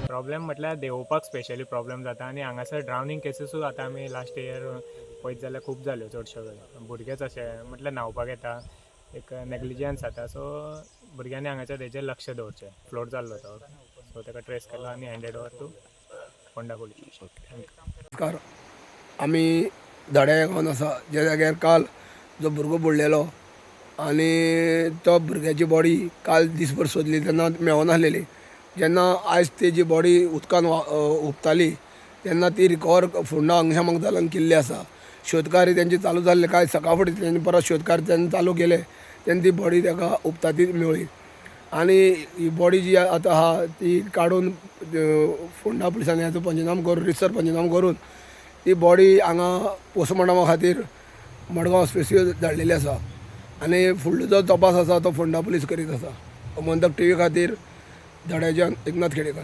Problem म्हटल्यार देंवोवपाक specially problem जाता आनी हांगासर ड्रावनींग केसीसूय आतां आमी लास्ट इयर पळयत जाल्यार खूब जाल्यो चडश्यो वेळार भुरगेच अशे म्हटल्यार न्हांवपाक येता एक नेग्लिजन्स जाता सो भुरग्यांनी हांगासर हेजेर लक्ष दवरचें फ्लोट जाल्लो तो सो ताका ट्रेस केलो आनी handed over to Ponda police नमस्कार. आमी दड्या गांवांत आसा ज्या जाग्यार काल जो भुरगो बुडलेलो आनी तो भुरग्याची बॉडी काल दिसभर सोदली तेन्ना मेळोनासलेली. जेन्ना आयज तेजी बॉडी उदकान उपताली तेन्ना ती रिकवर फोंडा अग्निशामक केल्ली आसा. शोधकार्य तेंचे चालू जाल्ले. कांय सकाळ फुडें तेंचे परत शोधकार्य तेन्ना चालू केले तेन्ना ती बॉडी ताका उपता ती मेळ्ळी. आनी ही बॉडी जी आतां आहा ती काडून फोंडा पुलिसांनी हाचो पंचनामा करून रिसर पंचनामा करून ती बॉडी हांगा पोस्टमॉर्टमा खातीर मडगांव स्पेसियो धाडलेली आसा. आनी फुडलो जो तपास आसा तो फोंडा पुलीस करीत आसा. मंदक टीव्ही खातीर दड्याच्यान एकनाथ खेडेकर.